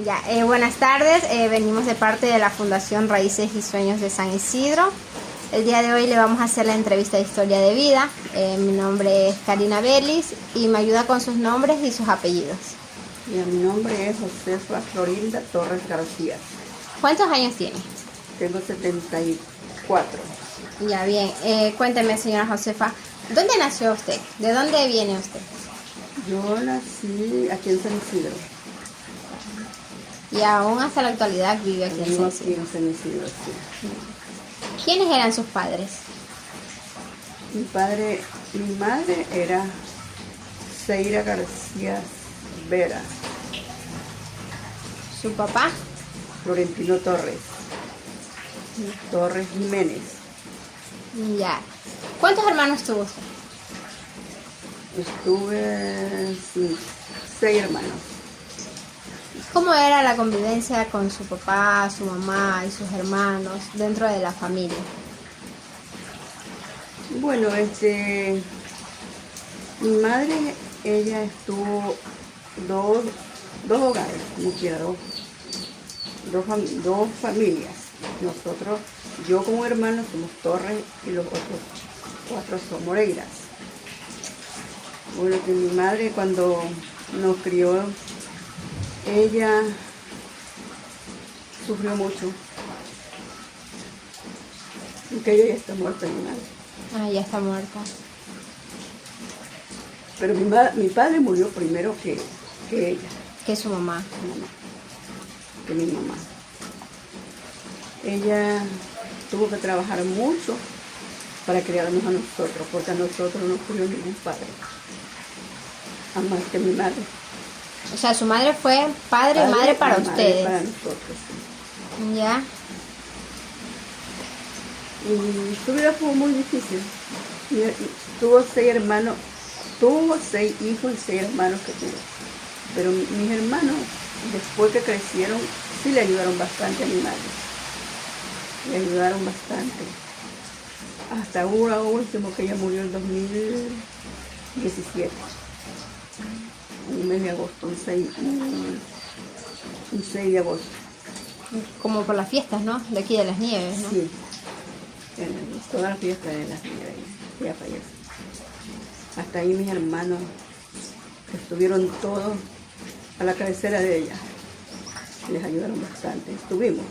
Ya, buenas tardes, venimos de parte de la Fundación Raíces y Sueños de San Isidro. El día de hoy le vamos a hacer la entrevista de historia de vida. Mi nombre es Karina Belis y me ayuda con sus nombres y sus apellidos. Mi nombre es Josefa Florinda Torres García. ¿Cuántos años tiene? Tengo 74. Ya, bien. Cuénteme, señora Josefa, ¿dónde nació usted? ¿De dónde viene usted? Yo nací aquí en San Isidro. Y aún hasta la actualidad vive aquí en Vivo San aquí Isidro. en San Isidro, sí. ¿Quiénes eran sus padres? Mi madre era Seira García Vera, ¿Su papá? Florentino Torres Jiménez. Ya. ¿Cuántos hermanos tuvo usted? Estuve 6 hermanos. ¿Cómo era la convivencia con su papá, su mamá y sus hermanos dentro de la familia? Bueno, mi madre, ella estuvo dos hogares, como quiera, dos familias. Nosotros, yo como hermano somos Torres y los otros 4 son Moreiras. Bueno, que mi madre cuando nos crió, ella sufrió mucho. Porque ella ya está muerta, mi madre. Ah, ya está muerta. Pero mi padre murió primero que ella, ¿Qué es su mamá? que mi mamá. Ella tuvo que trabajar mucho para criarnos a nosotros, porque a nosotros no nos crió ningún padre, a más que mi madre. O sea, su madre fue padre y madre para ustedes. Para nosotros, sí. Ya. Y su vida fue muy difícil. Tuvo 6 hermanos, tuvo 6 hijos y 6 hermanos que tuvo. Pero mis hermanos, después que crecieron, sí le ayudaron bastante a mi madre. Le ayudaron bastante. Hasta ahora último, que ella murió en 2017. En el mes de agosto, un 6 de agosto. Como por las fiestas, ¿no? De aquí de las Nieves, ¿no? Sí. Toda la fiesta de las nieves, ella falleció. Hasta ahí mis hermanos estuvieron todos a la cabecera de ella. Les ayudaron bastante, estuvimos.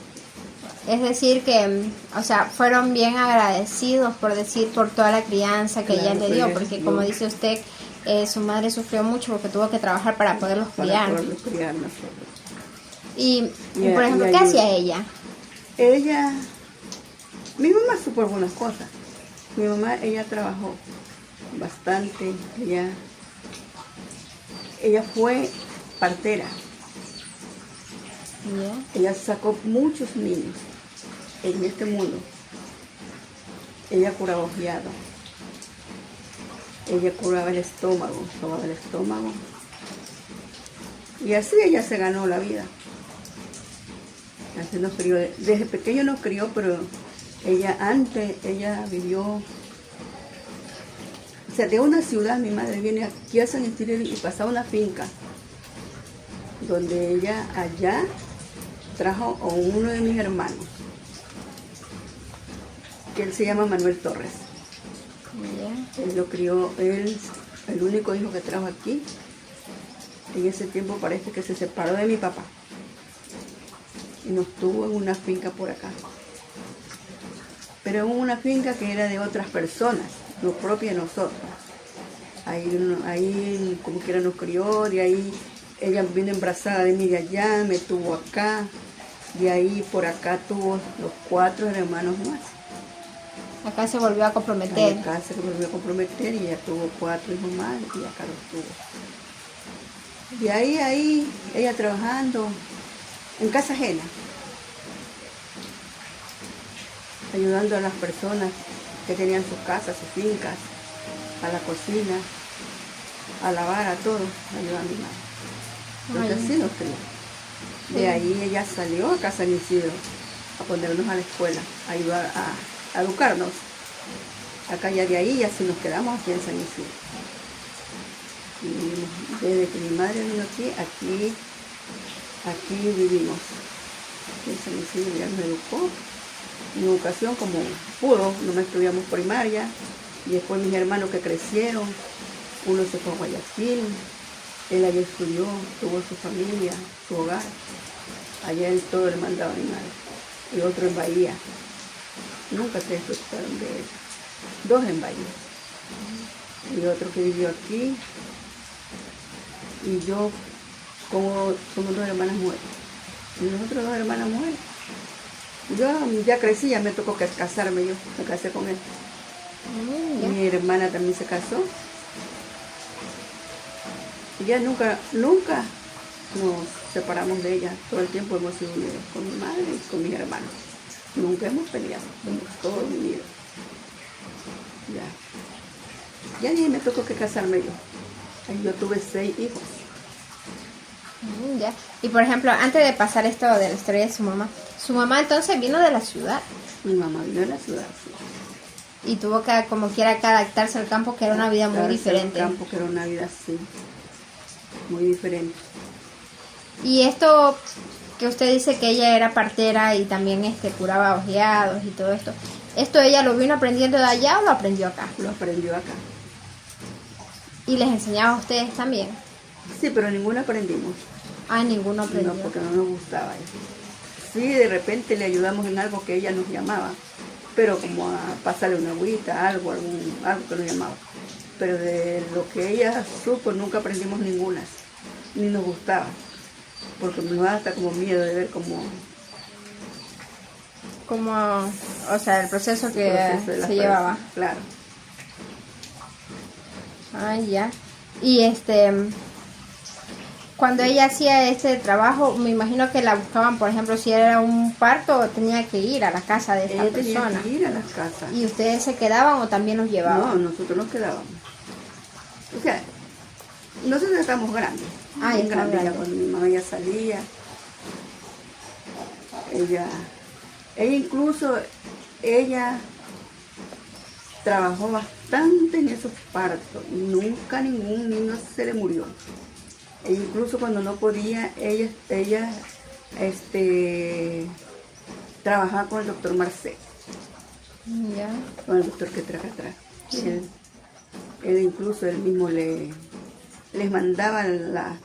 Es decir que, o sea, fueron bien agradecidos, por decir, por toda la crianza que ella le dio, porque como dice usted, su madre sufrió mucho porque tuvo que trabajar para poderlos criar. Para poderlos criar nosotros. Y por ejemplo, ¿qué hacía ella? Mi mamá supo algunas cosas. Mi mamá, ella trabajó bastante. Ella fue partera. Yeah. Ella sacó muchos niños en este mundo. Ella curaba ojiado. Ella curaba el estómago, tomaba el estómago. Y así ella se ganó la vida. Así nos crió. Desde pequeño nos crió, pero ella vivió, o sea, de una ciudad. Mi madre viene aquí a San Isidro y pasaba una finca, donde ella allá trajo a uno de mis hermanos, que él se llama Manuel Torres. Yeah. Él lo crió, el único hijo que trajo aquí. En ese tiempo parece que se separó de mi papá y nos tuvo en una finca por acá. Pero en una finca que era de otras personas, no propia de nosotros. Ahí como quiera nos crió, de ahí ella vino embarazada de mí de allá, me tuvo acá, de ahí por acá tuvo los 4 hermanos más. Acá se volvió a comprometer. Acá se volvió a comprometer y ella tuvo 4 hijos más y acá los tuvo. De ahí ella trabajando en casa ajena, ayudando a las personas que tenían sus casas, sus fincas, a la cocina, a lavar, a todo, ayudando a mi madre. Entonces así nos crió. De ahí ella salió acá a San Isidro a ponernos a la escuela, a ayudar a educarnos. Acá ya de ahí, y así nos quedamos aquí en San Isidro. Y desde que mi madre vino aquí aquí vivimos. En San Isidro ya nos educó. En educación como pudo, nomás estudiamos primaria. Y después mis hermanos que crecieron, uno se fue a Guayaquil, él allá estudió, tuvo su familia, su hogar. Allá él todo le mandaba a mi madre. Y otro en Bahía. Nunca se despertaron de él. 2 en Bahía. Y otro que vivió aquí. Y yo, como somos 2 hermanas mujeres. Y nosotros 2 hermanas mujeres. Yo ya crecí, ya me tocó casarme yo. Me casé con él. Mi hermana también se casó. Y ya nunca nos separamos de ella. Todo el tiempo hemos sido unidos con mi madre y con mis hermanos. Nunca hemos peleado, hemos todos unidos. Ya ni me tocó que casarme yo. Ahí yo tuve 6 hijos. Ya. Y por ejemplo, antes de pasar esto de la historia de su mamá entonces vino de la ciudad. Mi mamá vino de la ciudad, sí. Y tuvo que, como quiera, que adaptarse al campo, que era una vida muy diferente. Al campo, que era una vida así, muy diferente. Y esto que usted dice que ella era partera y también curaba ojeados y todo esto, ¿esto ella lo vino aprendiendo de allá o lo aprendió acá? Lo aprendió acá. ¿Y les enseñaba a ustedes también? Sí, pero ninguna aprendimos. Ah, ninguno aprendió. No, porque no nos gustaba eso. Sí, de repente le ayudamos en algo que ella nos llamaba, pero como a pasarle una agüita, algo que nos llamaba. Pero de lo que ella supo, nunca aprendimos ninguna, ni nos gustaba, porque me daba hasta como miedo de ver cómo... o sea, el proceso que se llevaba. Claro. Ah, ya. Y cuando ella hacía este trabajo, me imagino que la buscaban, por ejemplo, si era un parto, tenía que ir a la casa de esa persona. Tenía que ir a las casas. ¿Y ustedes se quedaban o también los llevaban? No, nosotros nos quedábamos. O sea, nosotros estábamos grandes. Ah, bien grandes. Ya cuando mi mamá ya salía, ella incluso, trabajó bastante en esos partos. Nunca ningún niño se le murió. E incluso cuando no podía, ella trabajaba con el doctor Marcel. Ya. Con el doctor que traje atrás. Sí. Él incluso él mismo les mandaba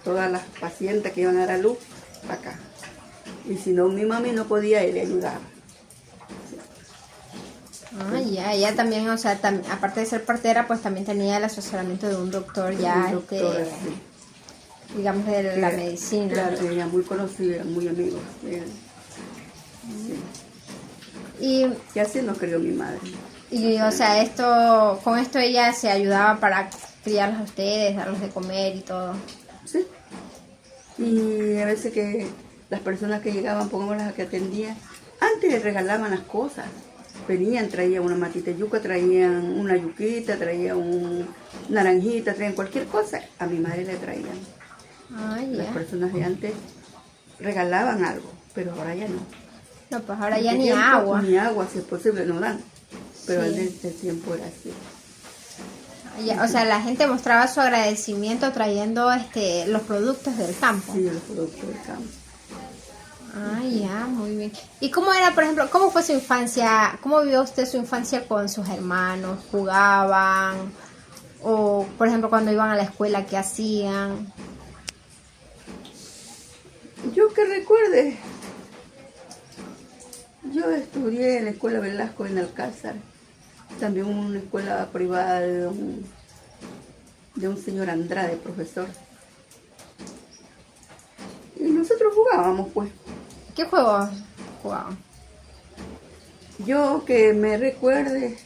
todas las pacientes que iban a dar a luz para acá. Y si no, mi mami no podía, él le ayudaba. Ah, ya, ella también, o sea, aparte de ser partera, pues también tenía el asesoramiento de un doctor ya, un doctor, sí. Digamos, de la medicina. Claro, ella muy conocida, muy amigo. Sí. Y así nos crió mi madre. Y, o sea, con esto ella se ayudaba para criarlos a ustedes, darlos de comer y todo. Sí. Y a veces que las personas que llegaban, pongamos las que atendían, antes les regalaban las cosas. Venían, traían una matita de yuca, traían una yuquita, traían un naranjita, traían cualquier cosa. A mi madre le traían. Ah, ya. Las personas de antes regalaban algo, pero ahora ya no. No, pues ahora ya ni agua. Ni agua, si es posible, no dan. Pero sí. en ese tiempo era así. Ya, o sea, la gente mostraba su agradecimiento trayendo los productos del campo. Sí, los productos del campo. Ah, ya, muy bien. ¿Y cómo era, por ejemplo, cómo fue su infancia? ¿Cómo vivió usted su infancia con sus hermanos? ¿Jugaban? O, por ejemplo, cuando iban a la escuela, ¿qué hacían? Yo que recuerde, yo estudié en la escuela Velasco en Alcázar, también una escuela privada de un señor Andrade, profesor. Y nosotros jugábamos, pues. ¿Qué juegos jugaban? Yo que me recuerde,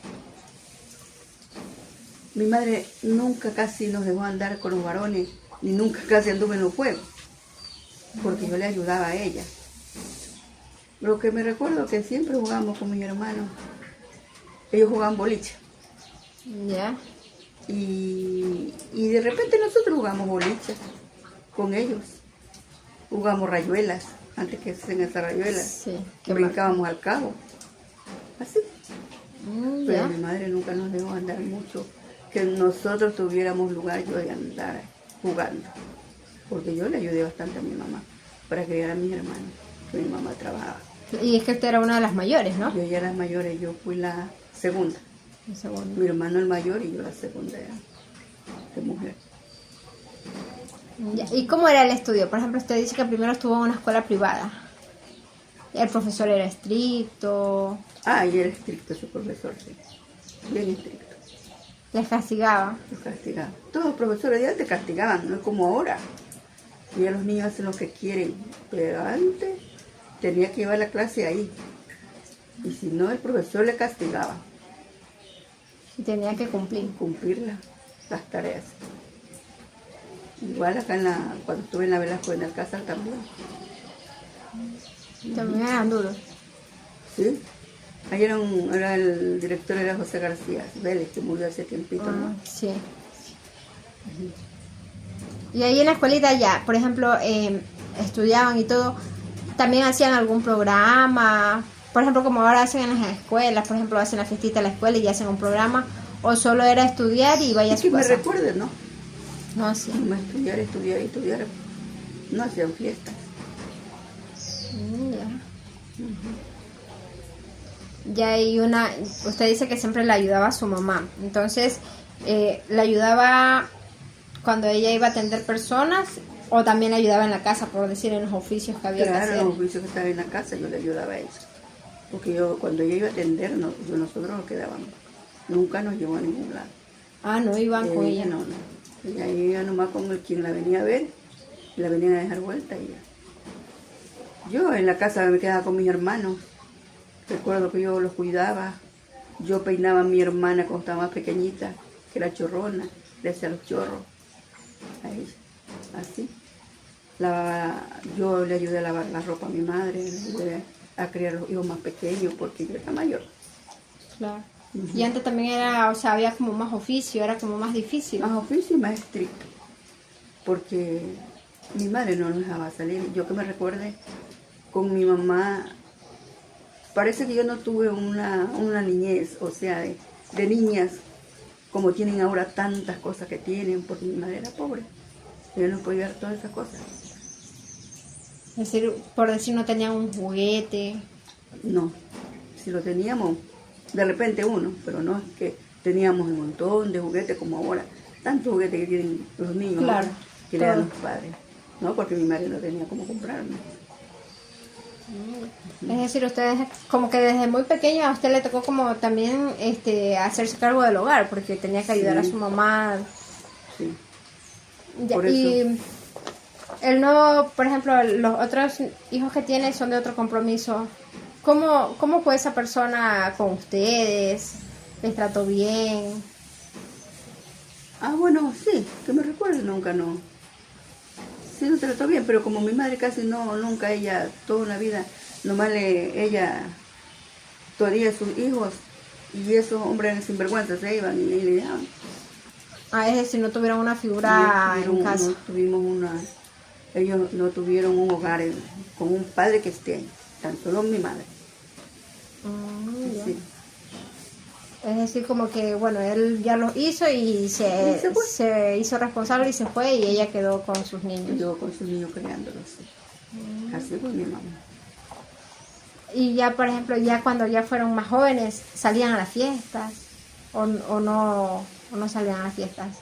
mi madre nunca casi nos dejó andar con los varones, ni nunca casi anduve en los juegos, porque yo le ayudaba a ella. Lo que me recuerdo que siempre jugábamos con mis hermanos. Ellos jugaban boliche. Ya. Y de repente nosotros jugamos boliche con ellos. Jugamos rayuelas, antes que se esas rayuelas. Sí. Brincábamos al cabo. Así. Pero Ya. mi madre nunca nos dejó andar mucho, que nosotros tuviéramos lugar yo de andar jugando. Porque yo le ayudé bastante a mi mamá. para criar a mis hermanos, que mi mamá trabajaba. Y es que usted era una de las mayores, ¿no? Yo ya era mayor, yo fui la segunda. El segundo. Mi hermano el mayor y yo la segunda era de mujer. Ya. ¿Y cómo era el estudio? Por ejemplo, usted dice que primero estuvo en una escuela privada. ¿El profesor era estricto? Y era estricto ese profesor, sí. Bien estricto. ¿Les castigaba? Los castigaba. Todos los profesores de antes castigaban, no es como ahora. Y ya los niños hacen lo que quieren. Pero antes tenía que llevar la clase ahí. Y si no, el profesor le castigaba. Y tenía que cumplir. Cumplir las tareas. Igual acá cuando estuve en la Velasco en Alcázar también. También eran duros. Sí. Ahí era el director era José García Vélez, que murió hace tiempito, ¿no? Sí. Y ahí en la escuelita ya, por ejemplo, estudiaban y todo, también hacían algún programa, por ejemplo, como ahora hacen en las escuelas, por ejemplo, hacen la fiestita en la escuela y hacen un programa, o solo era estudiar y vaya a su que casa. me recuerden, ¿no? No, sí. No, estudiar. No hacían fiestas. Ya. Ya hay usted dice que siempre le ayudaba a su mamá, entonces, ¿le ayudaba cuando ella iba a atender personas o también le ayudaba en la casa, por decir, en los oficios que había que hacer? Claro, en los oficios que estaban en la casa yo le ayudaba a ella. Porque cuando ella iba a atender, nosotros nos quedábamos. Nunca nos llevó a ningún lado. No iban con ella. No. Ella iba nomás con quien la venía a ver, la venían a dejar vuelta y ya. Yo en la casa me quedaba con mis hermanos. Recuerdo que yo los cuidaba. Yo peinaba a mi hermana cuando estaba más pequeñita, que era chorrona, le hacía los chorros a ella, así. Yo le ayudé a lavar la ropa a mi madre, le ayudé a criar a los hijos más pequeños porque yo era mayor. Claro. Y antes también era, o sea, había como más oficio, era como más difícil. Más oficio y más estricto, porque mi madre no nos dejaba salir. Yo que me recuerde, con mi mamá, parece que yo no tuve una niñez, o sea, de niñas, como tienen ahora tantas cosas que tienen, porque mi madre era pobre. Ella no podía dar todas esas cosas. Es decir, por decir, no tenían un juguete. No, si lo teníamos, de repente uno, pero no es que teníamos un montón de juguetes como ahora. Tantos juguetes que tienen los niños, claro, que le dan los padres. No, porque mi madre no tenía cómo comprarme. Es decir, ustedes como que desde muy pequeña a usted le tocó como también hacerse cargo del hogar, porque tenía que ayudar a su mamá. Sí. Ya, Por eso. y él no, por ejemplo, los otros hijos que tiene son de otro compromiso. ¿Cómo fue esa persona con ustedes? ¿Les trató bien? Bueno, sí, que me recuerdo, nunca no. Sí, nos trató bien, pero como mi madre casi nunca, ella, toda una vida, nomás ella, todavía sus hijos y esos hombres sinvergüenzas se iban y le dejaban. Es decir, no tuvieron una figura en casa. Ellos no tuvieron un hogar con un padre que esté ahí, tan solo mi madre. Sí. Es decir, como que, bueno, él ya lo hizo y se hizo responsable y se fue y ella quedó con sus niños. Yo con sus niños criándolos, sí. Así fue mi mamá. Y ya, por ejemplo, ya cuando ya fueron más jóvenes, ¿salían a las fiestas o no salían a las fiestas?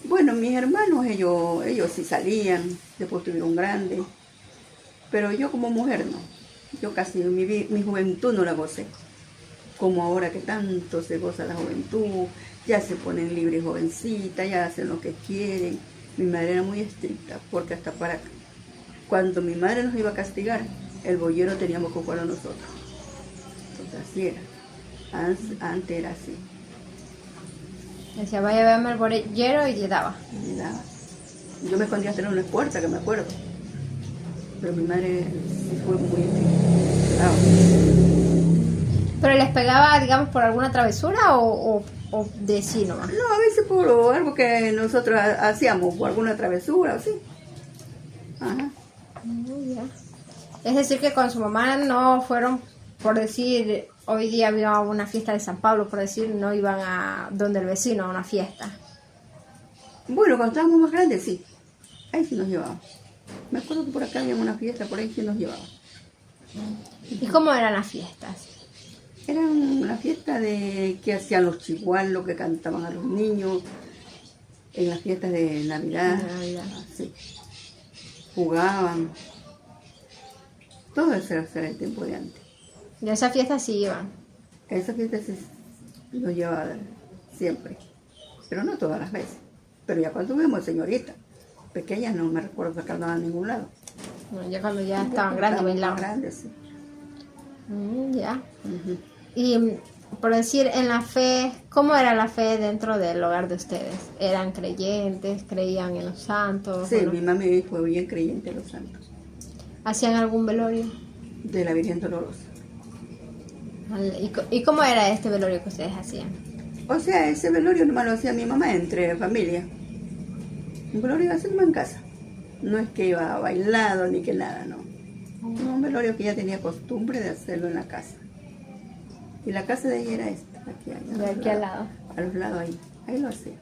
Bueno, mis hermanos, ellos sí salían, después tuvieron grandes, pero yo como mujer no. Yo casi mi juventud no la gocé, como ahora que tanto se goza la juventud, ya se ponen libres jovencitas, ya hacen lo que quieren. Mi madre era muy estricta, porque hasta cuando mi madre nos iba a castigar, el bollero teníamos que jugar a nosotros. Entonces así era, antes era así. Decía, vaya a verme el bollero y le daba. Yo me escondía hasta en una puerta, que me acuerdo. Pero mi madre fue muy estricta. ¿Pero les pegaba, digamos, por alguna travesura o de sí nomás? No, a veces por algo que nosotros hacíamos, por alguna travesura, así. Ajá. Es decir, que con su mamá no fueron, por decir, hoy día había una fiesta de San Pablo, por decir, no iban a donde el vecino a una fiesta. Bueno, cuando estábamos más grandes, sí. Ahí sí nos llevábamos. Me acuerdo que por acá había una fiesta, por ahí que nos llevaba. ¿Y cómo eran las fiestas? Era una fiesta de que hacían los chigualos, que cantaban a los niños, en las fiestas de Navidad, así. Jugaban. Todo eso era el tiempo de antes. Y a esas fiestas sí iban. A esa fiesta sí nos llevaba siempre, pero no todas las veces. Pero ya cuando fuimos señoritas, pequeñas, no me recuerdo sacarnos a ningún lado. No, ya cuando ya estaban grandes bailaban. Grandes, sí. Ya. Ujú. Y por decir, en la fe, ¿cómo era la fe dentro del hogar de ustedes? ¿Eran creyentes? ¿Creían en los santos? Sí, Bueno, mi mami fue bien creyente de los santos, ¿hacían algún velorio? de la Virgen Dolorosa. ¿Y cómo era este velorio que ustedes hacían? O sea, ese velorio nomás lo hacía mi mamá entre familia. Un velorio así nomás en casa. No es que iba bailado ni que nada, no. No, un velorio que ya tenía costumbre de hacerlo en la casa. Y la casa de ella era esta, aquí, De aquí al lado. a los lados ahí lo hacía.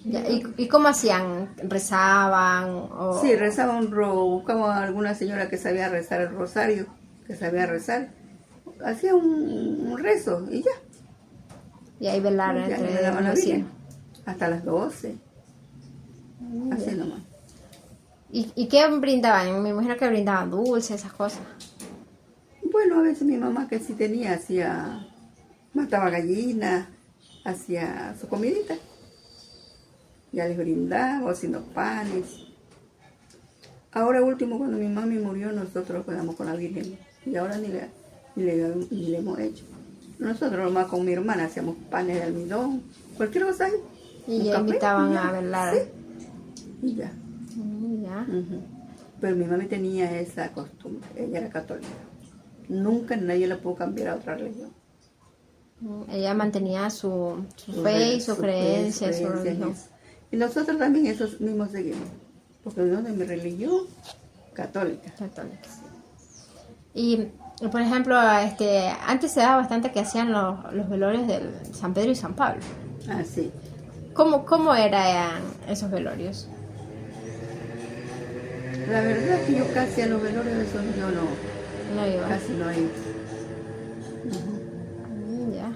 Ya, ¿y cómo hacían? ¿Rezaban? O... Sí, rezaba buscaba a alguna señora que sabía rezar el rosario, que sabía rezar. Hacía un rezo y ya. Y ahí velaron Ya le entre daban la los vecinos. Virgen. Hasta las 12. Así nomás. ¿Y qué brindaban? Me imagino que brindaban dulces, esas cosas. Bueno, a veces mi mamá que sí tenía, mataba gallinas, hacía su comidita. Ya les brindaba, haciendo panes. Ahora último, cuando mi mami murió, nosotros quedamos con la Virgen. Y ahora ni le hemos hecho. Nosotros nomás con mi hermana hacíamos panes de almidón, cualquier cosa ahí. Y Un ya café, invitaban y ya. a velar. Sí, y ya. Ya. Ujú. Pero mi mami tenía esa costumbre, ella era católica. Nunca nadie la pudo cambiar a otra religión. Ella mantenía su fe y su creencia, su en religión. eso. Y nosotros también esos mismos seguimos. Porque yo de mi religión católica. Católicos. Y, por ejemplo, antes se daba bastante que hacían los velorios de San Pedro y San Pablo. Ah, sí. ¿Cómo eran esos velorios? La verdad es que yo casi a los velorios de esos yo No iban. casi no he. Ya.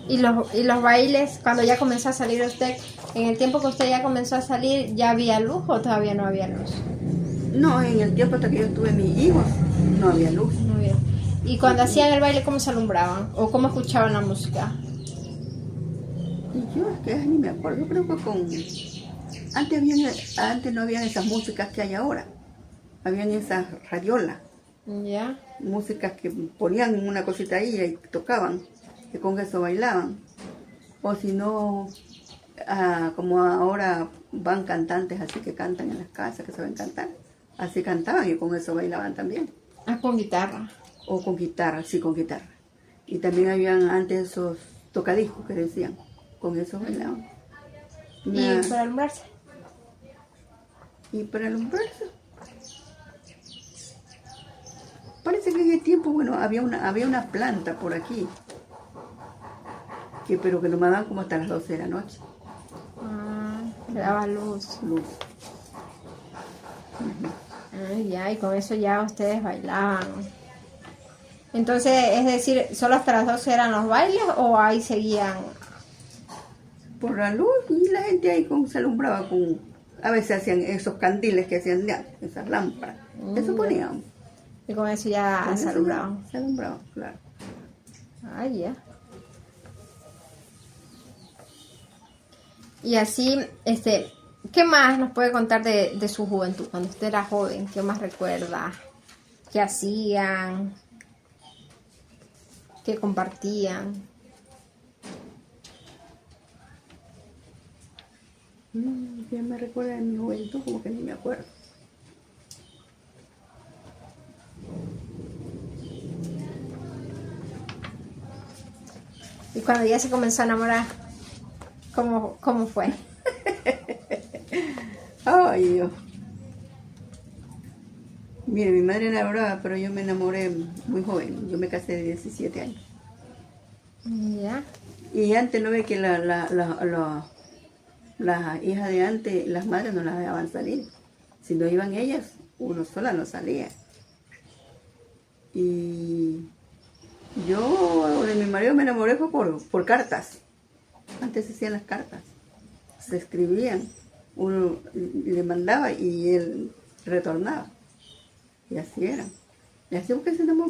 ¿Y los bailes, cuando ya comenzó a salir usted, en el tiempo que usted ya comenzó a salir, ya había luz o todavía no había luz? No, en el tiempo hasta que yo tuve mis hijos, no había luz. No había. ¿Y cuando hacían el baile, cómo se alumbraban? ¿O cómo escuchaban la música? Y yo es que ni me acuerdo, creo que antes no habían esas músicas que hay ahora. Habían esas radiolas, Ya. músicas que ponían una cosita ahí y tocaban, y con eso bailaban. O si no, como ahora van cantantes así que cantan en las casas, que saben cantar, así cantaban y con eso bailaban también. Ah, con guitarra. O con guitarra, sí, con guitarra. Y también habían antes esos tocadiscos que decían, con eso bailaban. ¿Y para alumbrarse? Y para alumbrarse, parece que en el tiempo, bueno, había una planta por aquí, pero que lo mandaban como hasta las 12 de la noche. Ah, le daba luz. Luz. Ya, y con eso ya ustedes bailaban. Entonces, es decir, ¿solo hasta las 12 eran los bailes o ahí seguían? Por la luz y la gente ahí se alumbraba con, a veces hacían esos candiles que hacían ya, esas lámparas. Eso ponían. Y con eso ya Con se eso alumbraban. ya se alumbraban, claro. Ah, ya. Y así, ¿qué más nos puede contar de su juventud? Cuando usted era joven, ¿qué más recuerda? ¿Qué hacían? ¿Qué compartían? ¿Qué me recuerda de mi juventud? Como que ni me acuerdo. Y cuando ya se comenzó a enamorar, ¿cómo fue? Ay, Dios. Mire, mi madre era brava, pero yo me enamoré muy joven. Yo me casé de 17 años. Ya. Y antes no ve que las hijas de antes, las madres no las dejaban salir. Si no iban ellas, uno sola no salía. Y yo de mi marido me enamoré fue por cartas. Antes se hacían las cartas. Se escribían. Uno le mandaba y él retornaba. Y así era. Y así,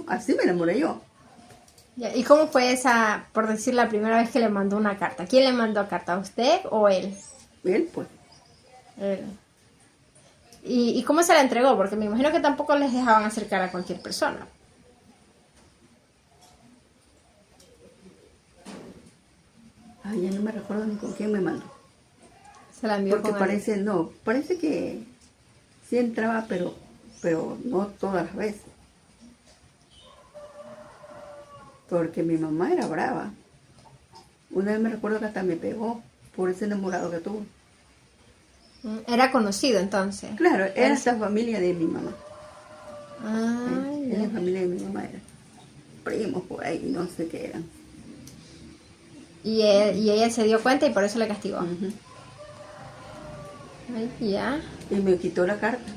así me enamoré yo. ¿Y cómo fue esa, por decir, la primera vez que le mandó una carta? ¿Quién le mandó carta? ¿Usted o él? Él, pues. Él. ¿Y cómo se la entregó? Porque me imagino que tampoco les dejaban acercar a cualquier persona. Ay, ya no me recuerdo ni con quién me mandó. Se la envió Porque con parece que sí entraba, pero no todas las veces. Porque mi mamá era brava. Una vez me recuerdo que hasta me pegó por ese enamorado que tuvo. Era conocido entonces. Claro, era esa familia de mi mamá. Ah, Es la familia de mi mamá, era primos por ahí, no sé qué eran. y ella se dio cuenta y por eso le castigó. Ujú. Ay, ya. Y me quitó la carta.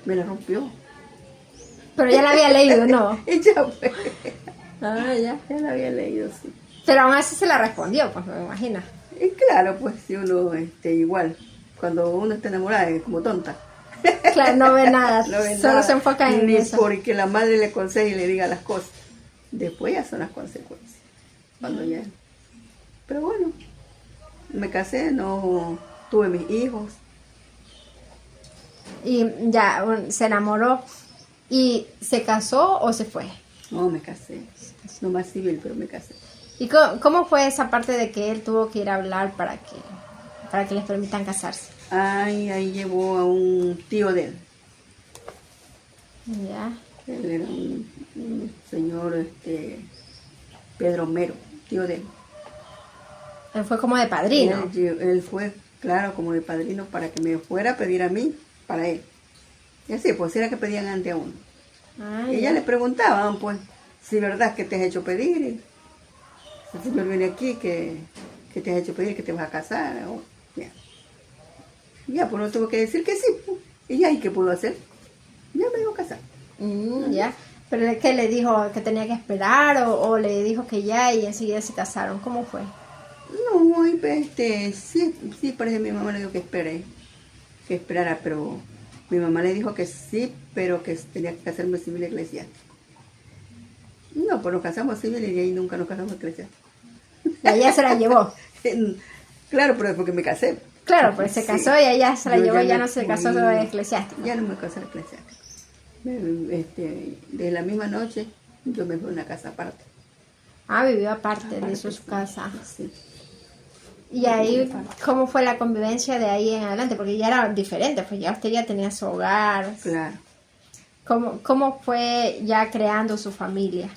Me la rompió. Pero ya la había leído, ¿no? Y ya fue. Ah, ya. Ya la había leído, sí. Pero aún así se la respondió, pues me imagino. Y claro, pues si uno igual, cuando uno está enamorada es como tonta. Claro, no ve nada, No ve solo nada, se enfoca en ni eso. porque la madre le aconseje y le diga las cosas. Después ya son las consecuencias. Cuando ya. Pero bueno, me casé, no tuve mis hijos. Y ya, se enamoró. ¿Y se casó o se fue? No, me casé. No más civil, pero me casé. ¿Y cómo fue esa parte de que él tuvo que ir a hablar para que les permitan casarse? Ay, ahí llevó a un tío de él. Ya. Él era un señor, Pedro Mero, tío de él. Él fue como de padrino. Él fue, claro, como de padrino para que me fuera a pedir a mí, para él. Y así, pues era que pedían ante a uno. Ah, Y ella le preguntaban, pues, si verdad que te has hecho pedir. Y el señor viene aquí, que te has hecho pedir, que te vas a casar. O, ya, pues no tuvo que decir que sí. Pues. Y ya, ¿y qué pudo hacer? Ya me iba a casar. Ya. ¿Pero es que le dijo que tenía que esperar o le dijo que ya y enseguida se casaron? ¿Cómo fue? No, sí, parece que mi mamá le dijo que esperara, pero mi mamá le dijo que sí, pero que tenía que casarme civil eclesiástico. No, pues nos casamos civil y de ahí nunca nos casamos eclesiástico. Y ella se la llevó. Claro, pero es porque me casé. Claro, pues se casó y ella se la Yo llevó y ya me no se fui- casó de eclesiástico. Ya no me casé eclesiástico. De la misma noche yo me fui a una casa aparte. Ah, vivió aparte de Aparte, su sí. casa. Sí. Y ahí, ¿cómo fue la convivencia de ahí en adelante? Porque ya era diferente, pues ya usted ya tenía su hogar. Claro. ¿Cómo fue ya creando su familia?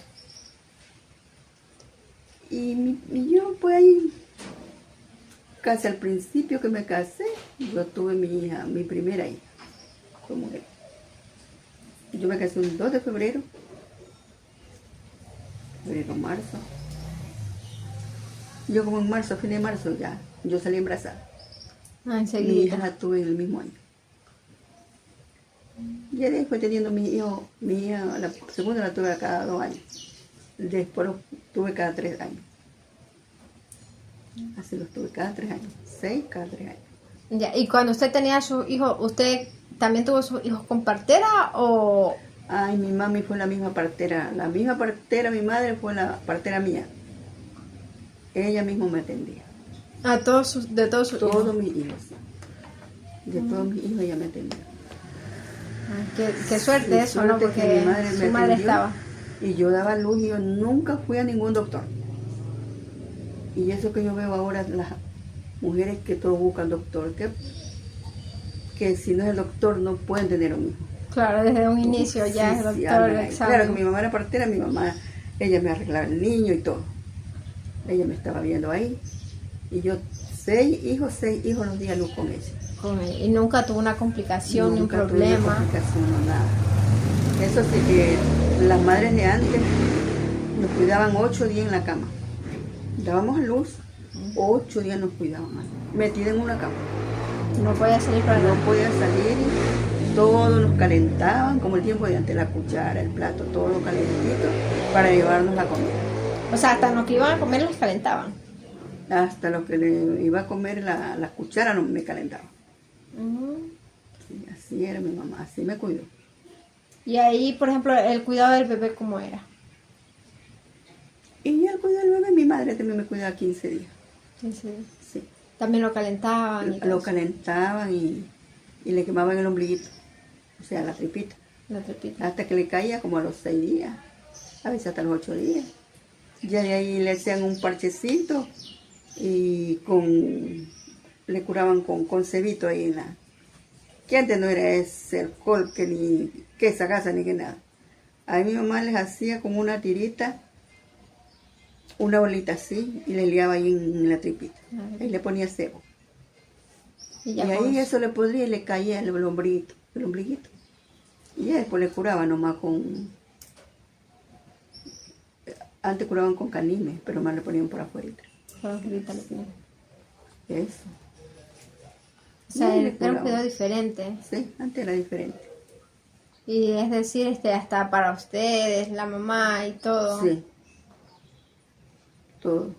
Y yo pues ahí, casi al principio que me casé, yo tuve mi primera hija, como mujer. Yo me casé un 2 de febrero, marzo. Yo como en marzo, fin de marzo ya, yo salí embarazada. Ah, Mi enseguida. hija la tuve en el mismo año. Ya después teniendo mi hija, la segunda la tuve cada 2 años. Después lo tuve cada 3 años. Así los tuve cada 3 años. 6 cada 3 años. Ya, y cuando usted tenía a sus hijos, ¿usted también tuvo sus hijos con partera o...? Ay, mi mami fue la misma partera. La misma partera, mi madre fue la partera mía. Ella misma me atendía. De todos sus hijos. Todos mis hijos. Sí. De todos mis hijos ella me atendía. Qué suerte Sí, eso, ¿no? suerte Porque que mi madre su me madre atendió. estaba. Y yo daba luz y yo nunca fui a ningún doctor. Y eso que yo veo ahora, las mujeres que todos buscan doctor, que si no es el doctor no pueden tener un hijo. Claro, desde un inicio ya es Sí, doctor, andan ahí. examen. Claro que mi mamá era partera, mi mamá, ella me arreglaba el niño y todo. Ella me estaba viendo ahí. Y yo 6 hijos los di a luz con ella. Con él. Y nunca tuvo una complicación, ni un Nunca tuve problema. complicación, no, nada. Eso sí que las madres de antes nos cuidaban 8 días en la cama. Dábamos a luz, 8 días nos cuidaban, metida en una cama. No podía salir para No nada. podía salir, todos nos calentaban, como el tiempo de antes, la cuchara, el plato, todo lo calentito para llevarnos la comida. O sea, hasta lo que iban a comer les calentaban. Hasta lo que le iba a comer la cuchara no me calentaba. Mm. Sí, así era mi mamá, así me cuidó. Y ahí, por ejemplo, el cuidado del bebé, ¿cómo era? Y ya al cuidar del bebé, mi madre también me cuidaba 15 días. Sí. Sí. También lo calentaban y todo Lo eso. calentaban y le quemaban el ombliguito, o sea, la tripita. La trepita. Hasta que le caía como a los 6 días, a veces hasta los 8 días. Ya de ahí le hacían un parchecito y le curaban con cebito ahí en la... Que antes no era ese alcohol, que ni que esa gasa ni que nada. A mi mamá les hacía como una tirita, una bolita así, y le liaba ahí en la tripita. Ahí le ponía cebo. Y Y ya con ahí eso. eso le podría y le caía el ombliguito, el ombliguito. Y ya después le curaba nomás con... Antes curaban con canime, pero más le ponían por afuera. Con la trepita le ponían. Eso. O sea, Y le era un curaban. cuidado diferente. Sí, antes era diferente. Y es decir, hasta para ustedes, la mamá y todo. Sí. Todo.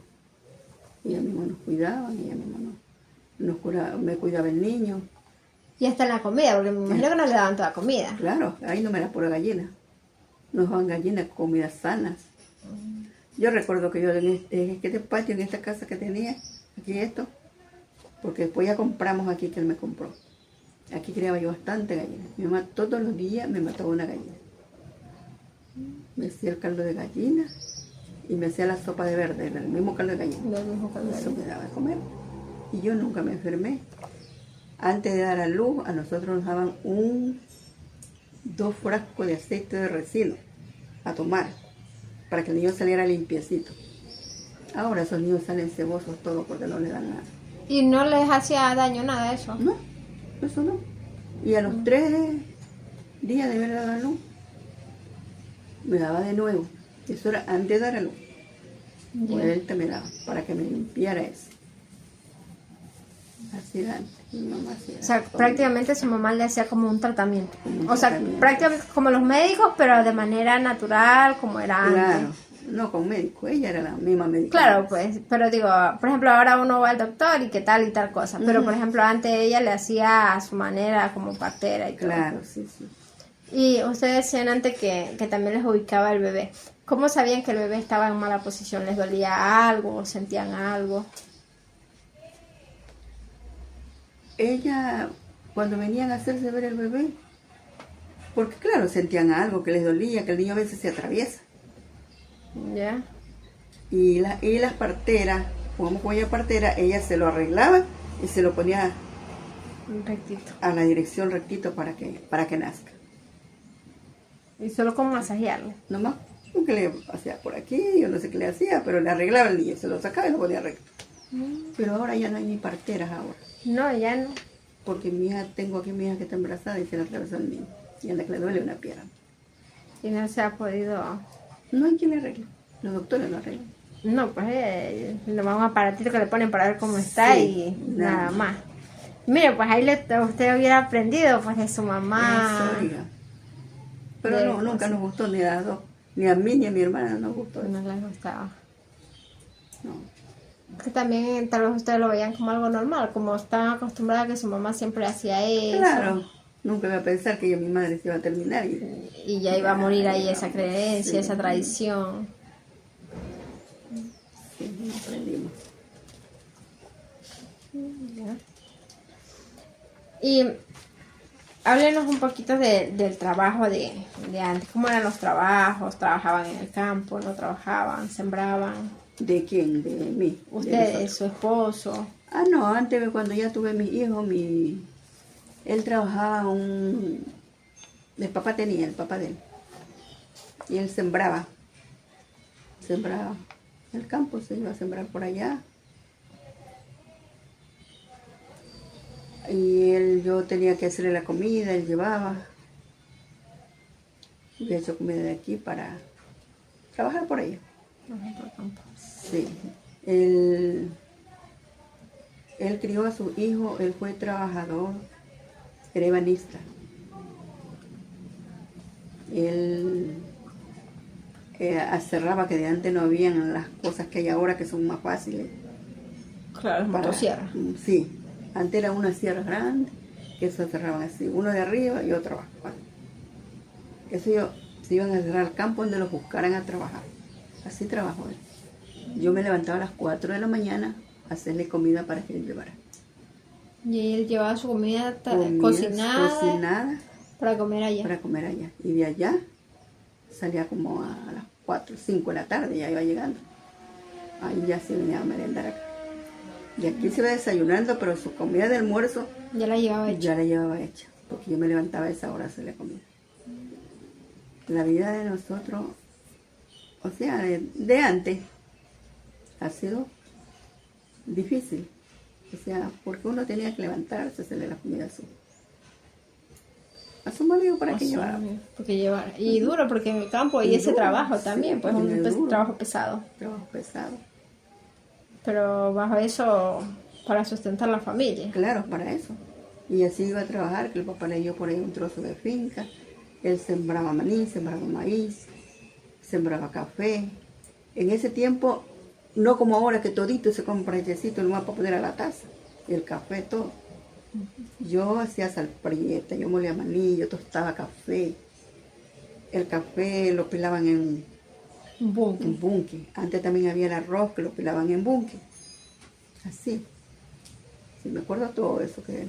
Ella misma nos cuidaban, ella misma nos curaba, me cuidaba el niño. Y hasta en la comida, porque me imagino que no le daban toda comida. Claro, ahí no me era pura gallina. Nos daban gallinas, comidas sanas. Yo recuerdo que yo en este patio, en esta casa que tenía, aquí esto, porque después ya compramos aquí que él me compró. Aquí criaba yo bastante gallina. Mi mamá todos los días me mataba una gallina. Me hacía el caldo de gallina y me hacía la sopa de verde, el mismo caldo de gallina. Lo mismo que Eso me daba de comer. Y yo nunca me enfermé. Antes de dar a luz, a nosotros nos daban 2 frascos de aceite de resino a tomar, para que el niño saliera limpiecito. Ahora esos niños salen cebosos todos porque no le dan nada. ¿Y no les hacía daño nada eso? No, eso no. Y a los 3 días de haber dado a luz, me daba de nuevo. Eso era antes de dar a luz. Ya. Vuelta me daba para que me limpiara eso. Así era antes. Mi mamá hacía O sea, todo. prácticamente su mamá le hacía como un tratamiento. Como un O sea, tratamiento. prácticamente como los médicos, pero de manera natural, como era antes. Claro, no con médico, ella era la misma médica. Claro, pues, pero digo, por ejemplo, ahora uno va al doctor y qué tal y tal cosa. Pero, por ejemplo, antes ella le hacía a su manera como partera y todo. Claro, sí, sí. Y ustedes decían antes que también les ubicaba el bebé. ¿Cómo sabían que el bebé estaba en mala posición? ¿Les dolía algo o sentían algo? Ella, cuando venían a hacerse ver el bebé, porque claro, sentían algo que les dolía, que el niño a veces se atraviesa. ¿Ya? Y las parteras, como ella partera, ella se lo arreglaba y se lo ponía Un rectito. a la dirección rectito para que nazca. Y solo con masajearlo. Nomás, que le hacía por aquí, yo no sé qué le hacía, pero le arreglaba el niño, se lo sacaba y lo ponía recto. Pero ahora ya no hay ni parteras ahora. No, ya no. Porque tengo aquí mi hija que está embarazada y se le atravesó el niño. Y anda que le duele una pierna. Y no se ha podido... No hay quien le arregle. Los doctores lo arreglan. No, pues le va un aparatito que le ponen para ver cómo está Sí, y nada nada más. más. Mire, pues ahí usted hubiera aprendido pues de su mamá. Eso, oiga. Pero De no, nunca cosas. nos gustó ni a las dos. Ni a mí ni a mi hermana nos gustó eso. No les gustaba. No. Que también tal vez ustedes lo veían como algo normal, como estaban acostumbradas a que su mamá siempre hacía eso. Claro. Nunca iba a pensar que yo mi madre se iba a terminar. Y ya iba a morir ahí esa creencia, Sí. esa tradición. Sí, no aprendimos. Y háblenos un poquito del trabajo de antes. ¿Cómo eran los trabajos? ¿Trabajaban en el campo? ¿No trabajaban? ¿Sembraban? ¿De quién? De mí. de ¿Ustedes, nosotros. su esposo? Ah, no, antes cuando ya tuve mis hijos, él trabajaba el papá tenía, el papá de él. Y él sembraba el campo, se iba a sembrar por allá. Y yo tenía que hacerle la comida, él llevaba. Había hecho comida de aquí para trabajar por allá. Sí. él crió a su hijo, él fue trabajador, era ebanista. Él aserraba, que de antes no habían las cosas que hay ahora que son más fáciles. Claro, motosierra. Sí, antes era una sierra grande, que se cerraban así, uno de arriba y otro abajo. Bueno, eso se iban a cerrar al campo donde los buscaran a trabajar. Así trabajó él. Yo me levantaba a las 4 de la mañana a hacerle comida para que él llevara. Y él llevaba su comida cocinada para comer allá. Para comer allá. Y de allá salía como a las 4, 5 de la tarde, ya iba llegando. Ahí ya se venía a merendar acá. Y aquí se iba desayunando, pero su comida de almuerzo ya la llevaba hecha. Ya la llevaba hecha, porque yo me levantaba a esa hora a hacerle comida. La vida de nosotros, o sea, de antes, ha sido difícil. O sea, porque uno tenía que levantarse a hacerle la comida a su marido para que llevara. Porque llevara. Y duro, porque en el campo hay ese trabajo también, sí, pues un trabajo pesado. Trabajo pesado. Pero bajo eso, para sustentar la familia. Claro, para eso. Y así iba a trabajar, que el papá le dio por ahí un trozo de finca. Él sembraba maní, sembraba maíz, sembraba café. En ese tiempo, no como ahora que todito se compra hechecito nomás para poner a la taza. El café, todo. Yo hacía salprieta, yo molía maní, yo tostaba café. El café lo pilaban en bunque. Antes también había el arroz que lo pilaban en bunque. Así. Sí, me acuerdo todo eso que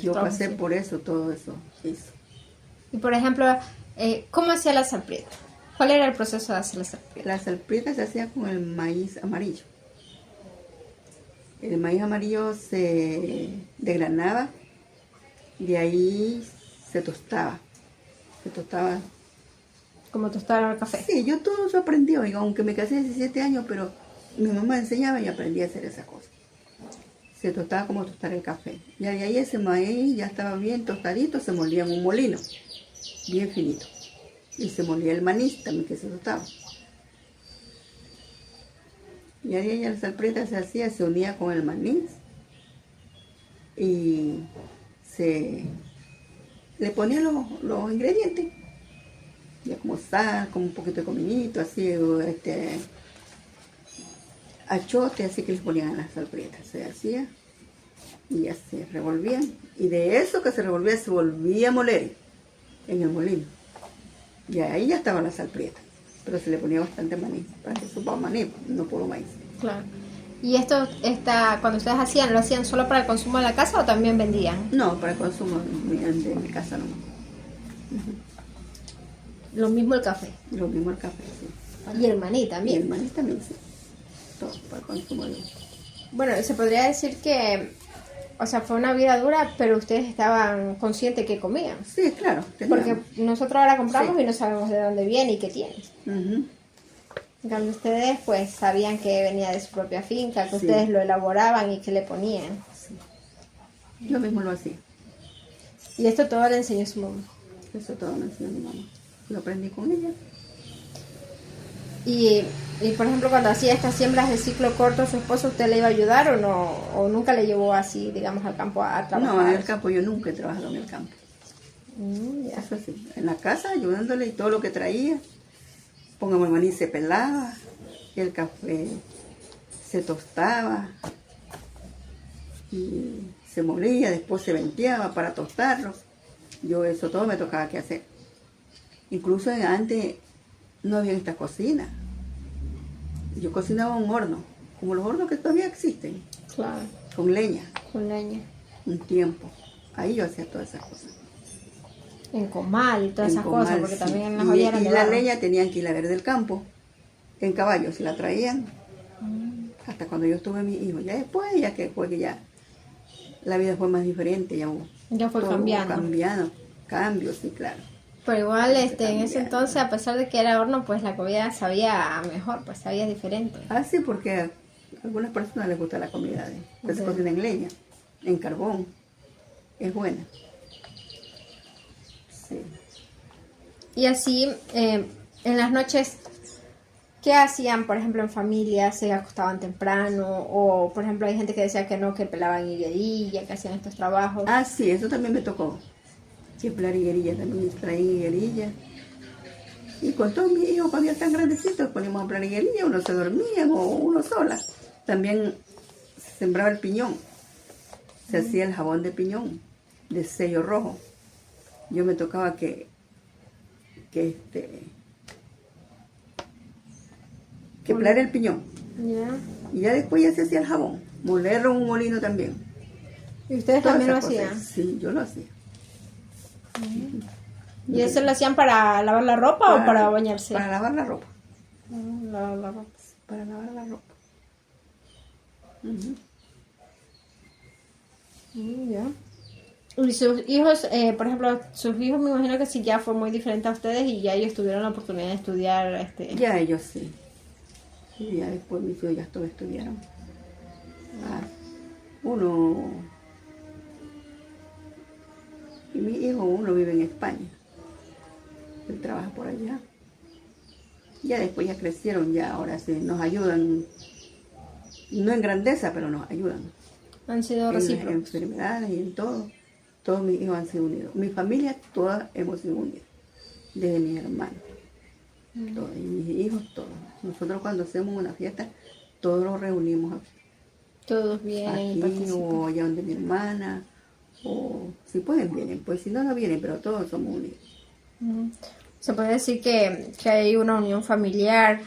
yo pasé por eso, todo eso hizo. Y por ejemplo, ¿cómo hacía la salprieta? ¿Cuál era el proceso de hacer la salprieta? La salprieta se hacía con el maíz amarillo. El maíz amarillo se desgranaba, de ahí se tostaba. Se tostaba. ¿Como tostar el café? Sí, yo todo eso aprendí, oiga, aunque me casé 17 años, pero mi mamá enseñaba y aprendí a hacer esa cosa. Se tostaba como tostar el café. Y ahí ese maíz ya estaba bien tostadito, se molía en un molino, bien finito. Y se molía el maní también que se tostaba. Y ahí ya la salprieta se hacía, se unía con el maní y se le ponía los ingredientes, ya como sal, como un poquito de cominito, así, achote, así que les ponían a las salprietas, se hacía y ya se revolvían. Y de eso que se revolvía, se volvía a moler en el molino. Y ahí ya estaba la salprieta, pero se le ponía bastante maní, para que supa maní, no puro maíz. Claro. ¿Y esto, cuando ustedes hacían, lo hacían solo para el consumo de la casa o también vendían? No, para el consumo de mi casa no. Lo mismo el café. Lo mismo el café, sí. Y el maní también. Y el maní también, sí. Todo para el consumo de... Bueno, se podría decir que, o sea, fue una vida dura, pero ustedes estaban conscientes que comían. Sí, claro. Porque nosotros ahora compramos y no sabemos de dónde viene y qué tiene. En cambio, ustedes pues sabían que venía de su propia finca, que ustedes lo elaboraban y que le ponían. Sí. Yo mismo lo hacía. Y esto todo le enseñó su mamá. Eso todo me enseñó mi mamá. Lo aprendí con ella. Y por ejemplo, cuando hacía estas siembras de ciclo corto, ¿su esposo usted le iba a ayudar o no? ¿O nunca le llevó así, digamos, al campo a trabajar? No, en el campo yo nunca he trabajado en el campo. Ya. Eso sí, en la casa ayudándole y todo lo que traía. Pongamos el maní, se pelaba, el café se tostaba y se molía, después se venteaba para tostarlo. Yo eso todo me tocaba que hacer. Incluso antes no había esta cocina. Yo cocinaba en un horno, como los hornos que todavía existen. Claro. Con leña. Con leña. Un tiempo. Ahí yo hacía todas esas cosas. En comal y todas esas cosas, porque sí. también en las ollas eran de la barro. leña tenían que ir a ver del campo. En caballos la traían. Hasta cuando yo tuve mi hijo. Ya después, ya que fue que ya la vida fue más diferente. Ya fue cambiando. Cambios, sí, claro. Pero igual en ese entonces, a pesar de que era horno, pues la comida sabía mejor, pues sabía diferente. Ah, sí, porque a algunas personas les gusta la comida que se cocina en leña, en carbón. Es buena. Sí. Y así, en las noches, ¿qué hacían, por ejemplo, en familia? ¿Se acostaban temprano? O, por ejemplo, hay gente que decía que no, que pelaban higuerilla, que hacían estos trabajos. Ah, sí, eso también me tocó. Sí, pelar higuerilla, también extraí higuerilla. Y con todos mis hijos, cuando ya están grandecitos, poníamos a pelar higuerilla, uno se dormían o uno sola. También se sembraba el piñón. Se hacía el jabón de piñón, de sello rojo. Yo me tocaba que pelar el piñón. Ya. Y ya después ya se hacía el jabón. Molerlo en un molino también. ¿Y ustedes Todas también lo esas cosas. hacían? Sí, yo lo hacía. ¿Y eso lo hacían para lavar la ropa o para bañarse? Para lavar la ropa. Lavar la ropa. Para lavar la ropa. Ujú. Ya. Y sus hijos, por ejemplo, sus hijos me imagino que sí ya fue muy diferente a ustedes y ya ellos tuvieron la oportunidad de estudiar. Ya ellos sí. Y ya después mis hijos ya todos estudiaron. Ah, uno... Y mi hijo, uno vive en España. Él trabaja por allá. Ya después ya crecieron, ya ahora sí nos ayudan. No en grandeza, pero nos ayudan. Han sido En las recíprocos. enfermedades y en todo. Todos mis hijos han sido unidos. Mi familia, todas hemos sido unidas. Desde mis hermanos. Todos, y mis hijos, todos. Nosotros cuando hacemos una fiesta, todos los reunimos aquí. Todos vienen y Aquí participan. o allá donde mi hermana. O si pueden vienen, pues si no, no vienen, pero todos somos unidos. Se puede decir que hay una unión familiar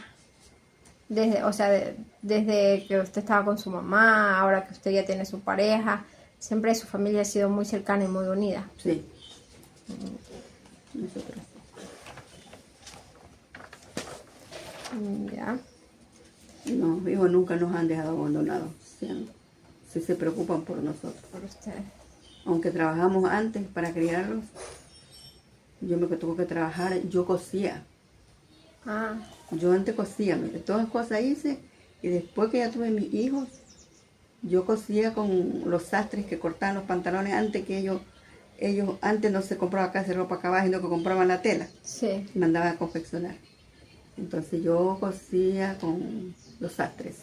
desde, o sea, desde que usted estaba con su mamá, ahora que usted ya tiene su pareja, siempre su familia ha sido muy cercana y muy unida. Sí. Nosotros. Ya. No, mis hijos nunca nos han dejado abandonados. Sí se preocupan por nosotros. Por ustedes. Aunque trabajamos antes para criarlos, yo me tuve que trabajar, yo cosía. Ah, Yo antes cosía, mire, todas cosas hice y después que ya tuve mis hijos, yo cosía con los sastres que cortaban los pantalones antes que ellos antes no se compraba casi ropa acá abajo, sino que compraban la tela sí. y mandaban a confeccionar. Entonces yo cosía con los sastres.